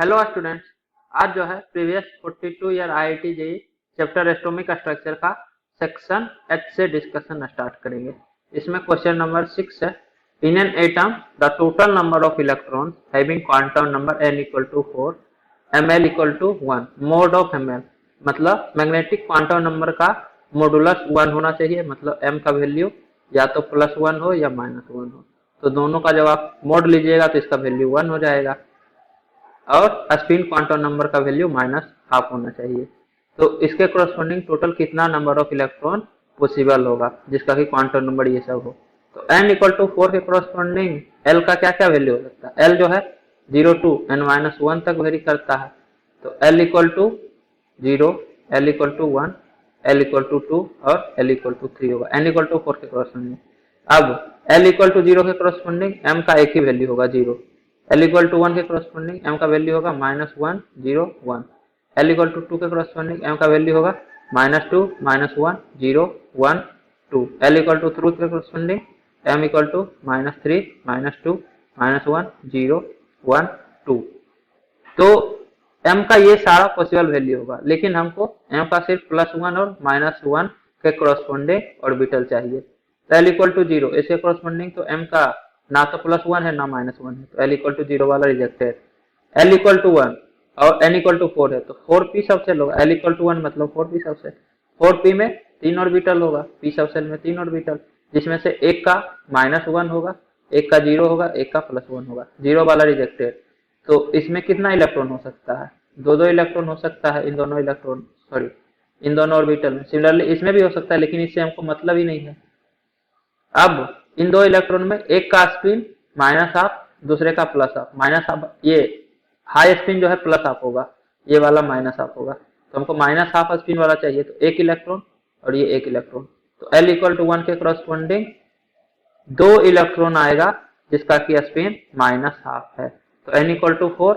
Hello students. आज जो है previous 42 year IIT JEE chapter atomic structure का सेक्शन एच से डिस्कशन स्टार्ट करेंगे। इसमें क्वेश्चन नंबर 6 है। In an atom the total number of electrons having quantum number n equal to 4 ml equal to 1 mod of ml, मतलब magnetic quantum number का modulus 1 होना चाहिए, मतलब m का वैल्यू या तो +1 हो या -1 हो। तो दोनों का जब आप मोड लीजिएगा तो इसका वैल्यू 1 हो जाएगा और स्पिन क्वांटम नंबर का वैल्यू -12 होना चाहिए। तो इसके कोरस्पॉन्डिंग टोटल कितना नंबर ऑफ इलेक्ट्रॉन पॉसिबल होगा जिसका कि क्वांटम नंबर ये सब हो। तो n इक्वल टू 4 के कोरस्पॉन्डिंग l का क्या क्या वैल्यू हो सकता है। l जो है 0 टू n-1 तक वेरी करता है। तो l equal to 0, l equal to 1, l equal to 2 और l इक्वल टू 3 होगा n इक्वल टू 4 के कोरस्पॉन्डिंग। अब l इक्वल टू 0 के कोरस्पॉन्डिंग m का एक ही वैल्यू होगा 0, l इक्वल टू 1 के कोरस्पॉन्डिंग m का वैल्यू होगा -1 0 1, l इक्वल टू 2 के कोरस्पॉन्डिंग m का वैल्यू होगा -2 -1 0 1 2, l इक्वल टू 3 के कोरस्पॉन्डिंग m इक्वल टू -3 -2 -1 0 1 2। तो m का ये सारा पॉसिबल वैल्यू होगा, लेकिन हमको m का सिर्फ +1 और -1 के कोरस्पॉन्डिंग ऑर्बिटल चाहिए। तो l इक्वल टू 0 इसके कोरस्पॉन्डिंग तो m का ना तो +1 है ना -1 है, तो l इक्वल टू 0 वाला रिजेक्टेड। l इक्वल टू 1 और n इक्वल टू 4 है तो 4p सबसेल होगा। l इक्वल टू 1 मतलब 4p सबसेल, 4p में 3 ऑर्बिटल होगा, p सबसेल में 3 ऑर्बिटल, जिसमें से एक का -1 होगा, एक का 0 होगा, एक का +1 होगा, 0 वाला रिजेक्टेड। तो इसमें कितना इलेक्ट्रॉन हो सकता है, दो इलेक्ट्रॉन हो सकता है इन दोनों ऑर्बिटल में। सिमिलरली इसमें भी हो सकता है, लेकिन इससे हमको मतलब ही नहीं है। अब इन दो इलेक्ट्रॉन में एक का स्पिन -12, दूसरे का +12, -12 ये हाई स्पिन जो है +12 होगा, ये वाला -12 होगा। तो हमको -12 स्पिन वाला चाहिए, तो एक इलेक्ट्रॉन और ये एक इलेक्ट्रॉन। तो l इक्वल टू 1 के करस्पॉन्डिंग 2 इलेक्ट्रॉन आएगा जिसका कि स्पिन -12 है। तो n equal to 4,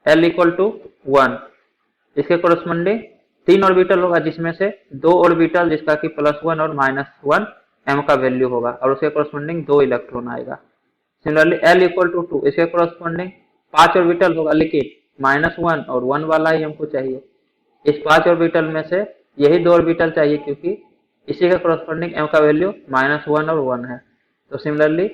l equal to 1, इसके कोरस्पॉन्डिंग 3 ऑर्बिटल होगा, जिसमें से 2 ऑर्बिटल जिसका कि +1 और -1 m का वैल्यू होगा, और उसके कोरस्पॉन्डिंग 2 इलेक्ट्रॉन आएगा। सिमिलरली l इक्वल टू 2, इसके कोरस्पॉन्डिंग 5 ऑर्बिटल होगा, लेकिन -1 और 1 वाला ही हमको चाहिए। इस 5 ऑर्बिटल में से यही 2 ऑर्बिटल चाहिए, क्योंकि इसी के कोरस्पॉन्डिंग m का वैल्यू -1 और 1 है। तो सिमिलरली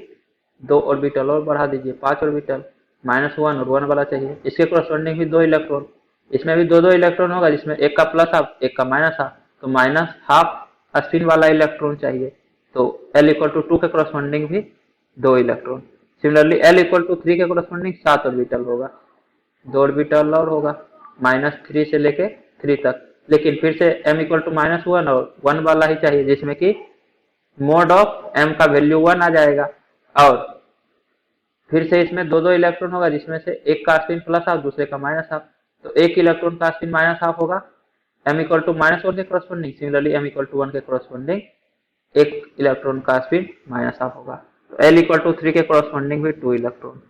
2 ऑर्बिटल और बढ़ा दीजिए, 5 ऑर्बिटल, -1 और 1 वाला चाहिए। इसके कोरस्पॉन्डिंग भी 2 इलेक्ट्रॉन, इसमें भी 2 इलेक्ट्रॉन होगा, जिसमें एक का +12 एक का -12, तो -12 स्पिन वाला इलेक्ट्रॉन चाहिए। तो l इक्वल टू 2 के कोरस्पॉन्डिंग भी 2 electron. Similarly l equal to 3 के कोरस्पॉन्डिंग 7 ऑर्बिटल होगा, 2 ऑर्बिटल और होगा -3 से लेके 3 तक, लेकिन फिर से m इक्वल टू -1 और 1 वाला ही चाहिए, जिसमें कि मोड ऑफ m का वैल्यू 1 आ जाएगा। और फिर से इसमें 2 इलेक्ट्रॉन होगा, जिसमें से एक का स्पिन +12 दूसरे का -12, तो एक इलेक्ट्रॉन का स्पिन -12 होगा m इक्वल टू -1 के corresponding. Similarly m equal to 1 के कोरस्पॉन्डिंग एक इलेक्ट्रॉन का स्पिन -12 होगा। तो l इक्वल टू 3 के कोरस्पॉन्डिंग भी 2 इलेक्ट्रॉन।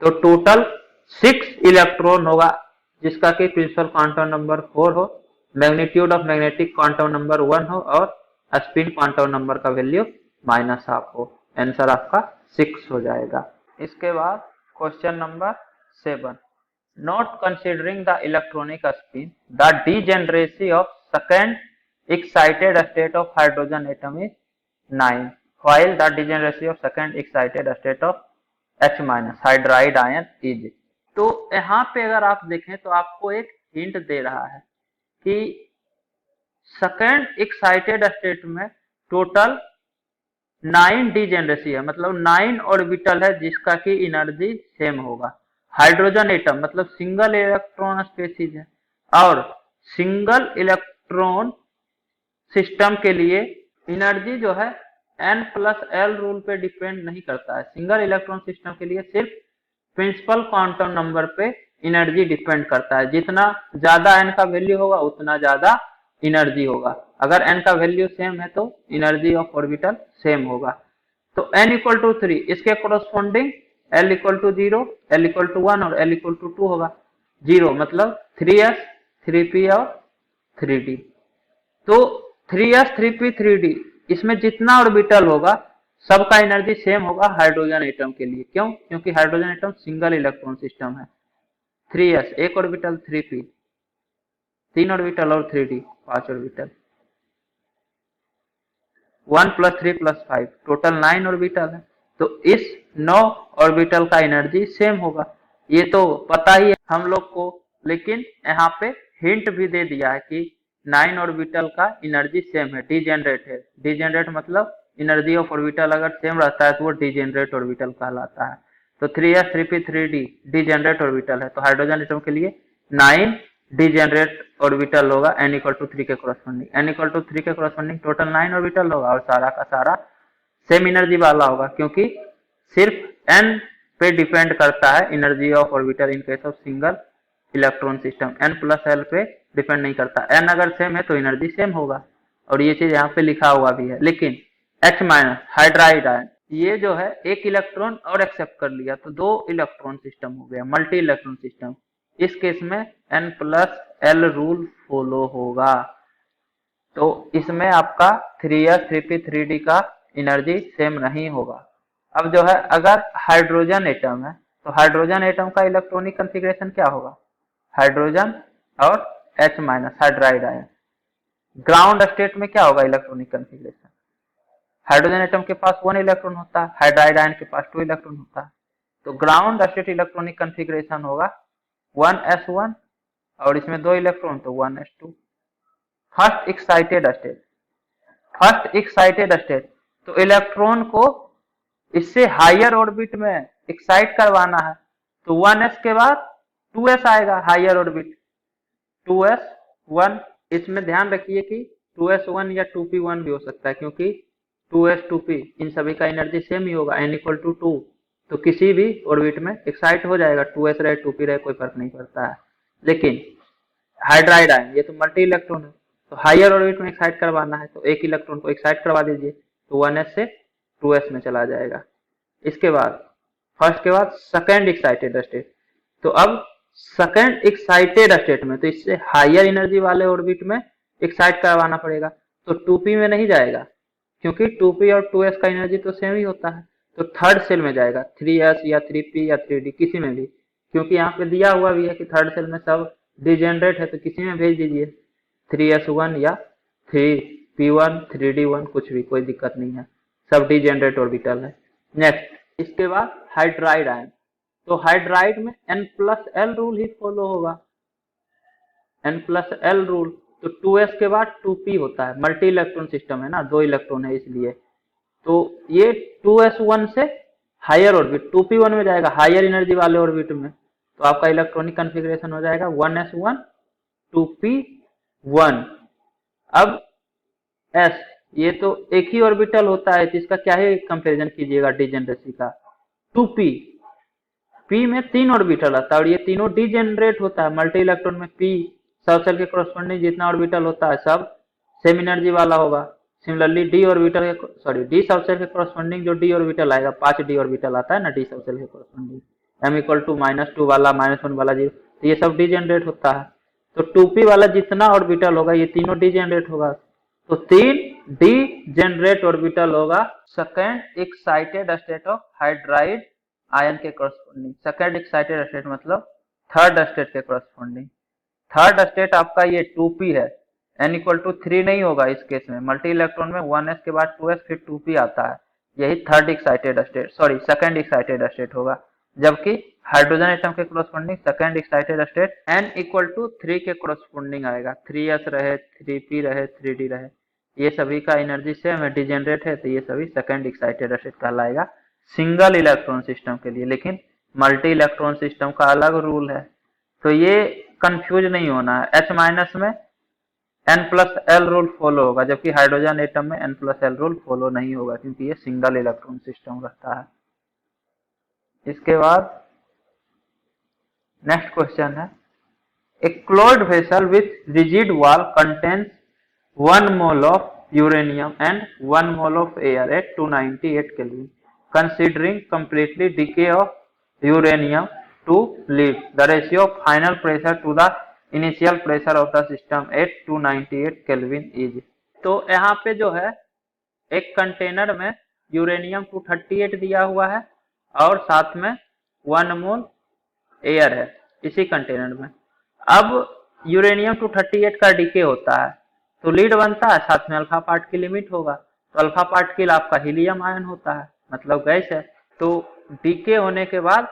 तो टोटल 6 इलेक्ट्रॉन होगा, जिसका कि प्रिंसिपल क्वांटम नंबर 4 हो, magnitude of magnetic quantum number 1 हो, और स्पिन क्वांटम नंबर का वैल्यू -12 हो। आंसर आपका 6 हो जाएगा। इसके बाद question number 7, not considering the electronic spin the degeneracy of second excited state of hydrogen atom is 9, while the degeneracy of second excited state of H- hydride ion is. तो यहाँ पे अगर आप देखें तो आपको एक हिंट दे रहा है कि सेकंड एक्साइटेड स्टेट में टोटल 9 डीजेनरेसी है, मतलब 9 ऑर्बिटल है जिसका की एनर्जी सेम होगा। हाइड्रोजन एटम मतलब सिंगल इलेक्ट्रॉन स्पेसीज है, और सिंगल इलेक्ट्रॉन सिस्टम के लिए एनर्जी जो है n+l रूल पे डिपेंड नहीं करता है। सिंगल इलेक्ट्रॉन सिस्टम के लिए सिर्फ प्रिंसिपल क्वांटम नंबर पे एनर्जी डिपेंड करता है। जितना ज्यादा n का वैल्यू होगा उतना ज्यादा एनर्जी होगा। अगर n का वैल्यू सेम है तो एनर्जी ऑफ ऑर्बिटल सेम होगा। तो n इक्वल टू 3, इसके corresponding l equal to 0, l equal to 1 और l इक्वल टू 2 होगा। 0 मतलब 3s 3p और 3d। तो 3s 3p 3d इसमें जितना ऑर्बिटल होगा सबका एनर्जी सेम होगा हाइड्रोजन एटम के लिए। क्यों? क्योंकि hydrogen atom single electron system है। 3s एक ऑर्बिटल, 3p तीन ऑर्बिटल और 3d पांच ऑर्बिटल, 1 + 3 + 5 टोटल 9 ऑर्बिटल है। तो इस 9 ऑर्बिटल का एनर्जी सेम होगा। ये तो पता ही है हम लोग को, लेकिन यहाँ पे हिंट भी दे दिया है कि 9 ऑर्बिटल का एनर्जी सेम है, डिजेनरेट है। डिजेनरेट मतलब एनर्जी ऑफ ऑर्बिटल अगर सेम रहता है तो वो डिजेनरेट ऑर्बिटल कहलाता है। तो 3s 3p 3d degenerate orbital है। तो हाइड्रोजन एटम के लिए 9 डिजेनरेट ऑर्बिटल होगा n = 3 के कोरस्पोंडिंग। n = 3 के कोरस्पोंडिंग टोटल 9 ऑर्बिटल होगा और सारा का सारा सेम एनर्जी वाला होगा, क्योंकि सिर्फ n पे डिपेंड करता है energy of orbital in case of single electron system. n + l पे डिपेंड नहीं करता। n अगर सेम है तो एनर्जी सेम होगा, और ये चीज यहाँ पे लिखा हुआ भी है। लेकिन H- हाइड्राइड आयन ये जो है एक इलेक्ट्रॉन और एक्सेप्ट कर लिया तो 2 इलेक्ट्रॉन सिस्टम हो गया, मल्टी इलेक्ट्रॉन सिस्टम। इस केस में n + l रूल फॉलो होगा। तो इसमें आपका 3s 3p 3d का एनर्जी सेम नहीं होगा। अब जो है अगर हाइड्रोजन एटम है तो हाइड्रोजन एटम का इलेक्ट्रॉनिक कॉन्फ़िगरेशन क्या होगा? हाइड्रोजन और H- hydride ion. Ground state में क्या होगा इलेक्ट्रॉनिक कॉन्फ़िगरेशन? हाइड्रोजन एटम के पास 1 इलेक्ट्रॉन होता है, हाइड्राइड आयन के पास 2 इलेक्ट्रॉन होता है। तो ग्राउंड स्टेट इलेक्ट्रॉनिक कॉन्फ़िगरेशन होगा 1s1 और इसमें 2 इलेक्ट्रॉन तो 1s2। First excited state, first excited state तो इलेक्ट्रॉन को इससे हायर ऑर्बिट में एक्साइट करवाना है, तो 1s के बाद 2s आएगा हायर ऑर्बिट, 2s1। इसमें ध्यान रखिए कि 2s1 या 2p1 भी हो सकता है, क्योंकि 2s 2p इन सभी का एनर्जी सेम ही होगा, n = 2। तो किसी भी ऑर्बिट में एक्साइट हो जाएगा, 2s रहे 2p रहे कोई फर्क नहीं पड़ता है। लेकिन हाइड्राइड आयन ये तो मल्टी इलेक्ट्रॉन है, तो हायर ऑर्बिट में एक्साइट करवाना है तो एक इलेक्ट्रॉन को एक्साइट करवा दीजिए, तो 1s से 2s में चला जाएगा। इसके बाद फर्स्ट के बाद सेकेंड एक्साइटेड स्टेट, तो अब सेकेंड एक्साइटेड स्टेट में तो इससे हायर एनर्जी वाले ऑर्बिट में एक्साइट करवाना पड़ेगा, तो 2p में नहीं जाएगा, क्योंकि 2p और 2s का एनर्जी तो सेम ही होता है। तो थर्ड सेल में जाएगा, 3s या 3p या 3d किसी में भी, क्योंकि यहाँ पे दिया हुआ भी है कि थर्ड सेल में सब डिजेनरेट है, तो किसी में भेज दीजिए, 3s1 या 3p1 3d1 कुछ भी, कोई दिक्कत नहीं है, सब डिजेनरेट ऑर्बिटल है। नेक्स्ट इसके बाद हाइड्राइड आयन, तो हाइड्राइड में n + l रूल ही फॉलो होगा, n + l रूल। तो 2s के बाद 2p होता है, मल्टी इलेक्ट्रॉन सिस्टम है ना, 2 इलेक्ट्रॉन है इसलिए। तो ये 2s1 से हायर ऑर्बिट 2p1 में जाएगा, हायर एनर्जी वाले ऑर्बिट में, तो आपका इलेक्ट्रॉनिक कॉन्फ़िगरेशन हो जाएगा 1s1 2p1। अब s ये तो एक ही ऑर्बिटल होता है, तो इसका क्या ही कंपैरिजन कीजिएगा डिजेनरेसी का। 2p p में 3 ऑर्बिटल आता है और ये तीनों डिजेनरेट होता है, मल्टी इलेक्ट्रॉन में p सब सेल के कोरस्पोंडिंग जितना ऑर्बिटल होता है सब सेम एनर्जी वाला होगा। सिमिलरली डी ऑर्बिटल के सॉरी डी सब सेल के कोरस्पोंडिंग जो डी ऑर्बिटल आएगा, 5 डी ऑर्बिटल आता है ना डी सब सेल के कोरस्पोंडिंग, m = -2 वाला -1 वाला 0, तो ये सब डिजेनरेट होता है। तो 2p वाला जितना ऑर्बिटल होगा ये तीनों डिजेनरेट होगा, तो 3 डिजेनरेट ऑर्बिटल होगा second excited state of hydride ion के कोरस्पोंडिंग। सेकेंड एक्साइटेड स्टेट मतलब थर्ड स्टेट के कोरस्पोंडिंग। थर्ड स्टेट आपका ये 2p है, n = 3 नहीं होगा इस केस में, मल्टी इलेक्ट्रॉन में 1s के बाद 2s फिर 2p आता है, यही third excited state sorry second excited state होगा। जबकि हाइड्रोजन एटम के corresponding second excited state n = 3 के कोरस्पोंडिंग आएगा, 3s रहे 3p रहे 3d रहे, ये सभी का एनर्जी सेम है, डिजेनरेट है, तो ये सभी सेकेंड एक्साइटेड स्टेट कहलाएगा सिंगल इलेक्ट्रॉन सिस्टम के लिए। लेकिन मल्टी इलेक्ट्रॉन सिस्टम का अलग रूल है, तो ये कंफ्यूज नहीं होना है। H- में n + l रूल फॉलो होगा, जबकि हाइड्रोजन एटम में n + l रूल फॉलो नहीं होगा, क्योंकि ये सिंगल इलेक्ट्रॉन सिस्टम रहता है। इसके बाद नेक्स्ट क्वेश्चन है, a closed vessel with rigid wall contains 1 mole of uranium and 1 mole of air at 298 Kelvin. Considering completely decay of uranium to lead, the ratio of final pressure to the initial pressure of the system at 298 Kelvin is। तो यहाँ पे जो है एक container में uranium 238 दिया हुआ है और साथ में 1 मोल एयर है इसी कंटेनर में। अब यूरेनियम 238 का डीके होता है तो लीड बनता है, साथ में अल्फा पार्ट की लिमिट होगा, तो अल्फा पार्टिकल आपका हीलियम आयन होता है, मतलब गैस है। तो डीके होने के बाद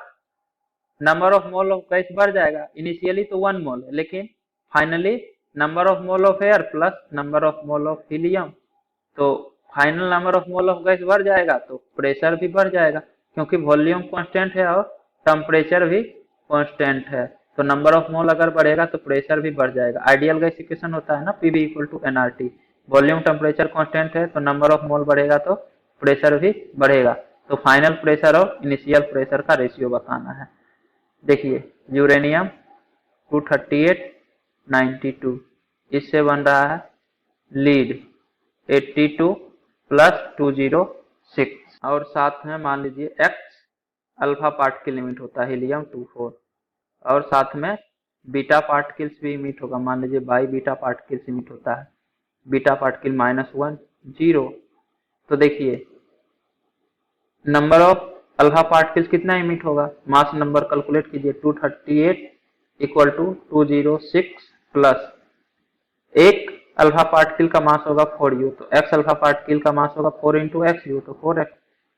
number of mole of gas बढ़ जाएगा। इनिशियली तो 1 मोल है, लेकिन finally number of mole of air plus number of mole of helium, तो final number of mole of gas बढ़ जाएगा तो प्रेशर भी बढ़ जाएगा, क्योंकि वॉल्यूम कांस्टेंट है और टेम्परेचर भी कांस्टेंट है। तो नंबर ऑफ मोल अगर बढ़ेगा तो प्रेशर भी बढ़ जाएगा। आइडियल गैस इक्वेशन होता है ना PV equal to nRT. Volume temperature constant है तो नंबर ऑफ मोल बढ़ेगा तो प्रेशर भी बढ़ेगा। तो फाइनल प्रेशर और इनिशियल प्रेशर का रेशियो बताना है। देखिए यूरेनियम 238 92, इससे बन रहा है लीड 82 प्लस 206, और साथ में मान लीजिए एक्स अल्फा पार्टिकल लिमिट होता है हीलियम 24, और साथ में बीटा पार्टिकल्स भी इमिट होगा, मान लीजिए बाई बीटा पार्टिकल्स इमिट होता है, बीटा पार्टिकल -1 0। तो देखिए नंबर ऑफ अल्फा पार्टिकल्स कितना इमिट होगा, मास नंबर कैलकुलेट कीजिए, 238 इक्वल टू 206 प्लस एक अल्फा पार्टिकल का मास होगा 4u, तो x अल्फा पार्टिकल का मास होगा 4 इंटू एक्स यू, तो 4x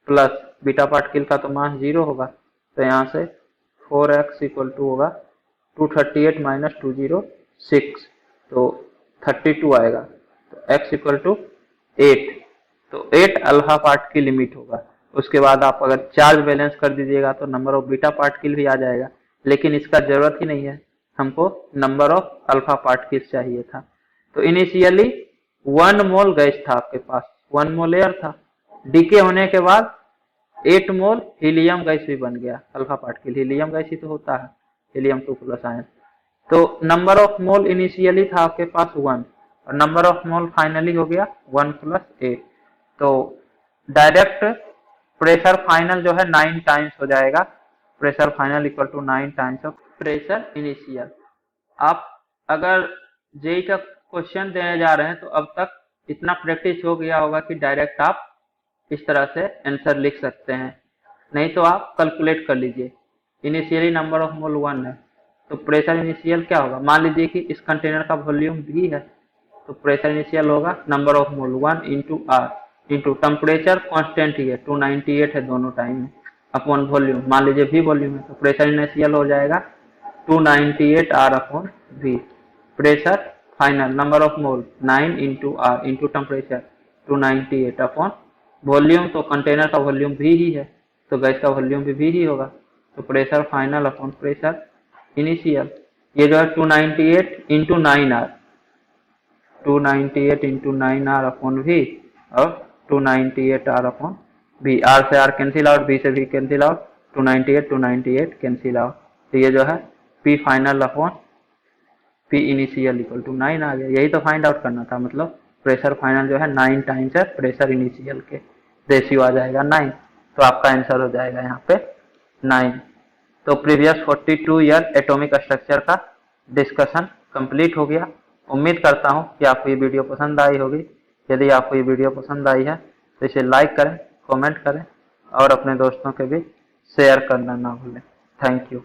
प्लस बीटा पार्टिकल का तो मास 0 होगा, तो यहाँ से 4x इक्वल टू होगा 238 माइनस 206, तो 32 आएगा। तो x इक्वल टू 8, तो 8 अल्फा पार्टिकल लिमिट होगा। उसके बाद आप अगर चार्ज बैलेंस कर दीजिएगा तो नंबर ऑफ बीटा पार्टिकल भी आ जाएगा, लेकिन इसका जरूरत ही नहीं है, हमको नंबर ऑफ अल्फा पार्टिकल्स चाहिए था। तो इनिशियली 1 मोल गैस था आपके पास, 1 मोल एयर था, डीके होने के बाद 8 मोल हीलियम गैस भी बन गया, अल्फा पार्टिकल हीलियम गैस ही तो होता है, हीलियम 2 प्लस आयन। तो नंबर ऑफ मोल इनिशियली था आपके पास 1 और नंबर ऑफ मोल फाइनली हो गया 1 प्लस 8, तो डायरेक्ट प्रेशर फाइनल जो है 9 टाइम्स हो जाएगा, pressure final equal to 9 times of pressure initial. आप अगर जेई का क्वेश्चन देने जा रहे हैं तो अब तक इतना प्रैक्टिस हो गया होगा कि डायरेक्ट आप इस तरह से आंसर लिख सकते हैं, नहीं तो आप कैलकुलेट कर लीजिए। इनिशियली नंबर ऑफ मोल 1 है तो प्रेशर इनिशियल क्या होगा, मान लीजिए कि इस कंटेनर का वॉल्यूम भी है तो प्रेशर इनिशियल होगा number of mole 1 into are into temperature constant ही है 298 है दोनों टाइम में, अपॉन वॉल्यूम, मान लीजिए भी वॉल्यूम है तो प्रेशर इनिशियल हो जाएगा 298 R upon V. Pressure final number of mole 9 into are into temperature 298 upon volume, तो कंटेनर का वॉल्यूम भी ही है तो गैस का वॉल्यूम भी ही होगा, तो pressure final upon pressure initial. ये जो है 298 into 9 R, 298 into 9 R upon V और 298 आर अपॉन वी, आर से आर कैंसिल आउट, वी से V cancel out, 298 cancel out, तो ये जो है P final upon P initial equal to 9 आ गया। यही तो फाइंड आउट करना था, मतलब प्रेशर फाइनल जो है 9 टाइम्स है प्रेशर इनिशियल के, रेशियो आ जाएगा 9, तो आपका आंसर हो जाएगा यहाँ पे 9। तो प्रीवियस 42 ईयर एटॉमिक स्ट्रक्चर का डिस्कशन कंप्लीट हो गया। उम्मीद करता हूँ कि आपको ये वीडियो पसंद आई होगी। यदि आपको ये वीडियो पसंद आई है तो इसे लाइक करें, कमेंट करें और अपने दोस्तों के भी शेयर करना ना भूलें। Thank you.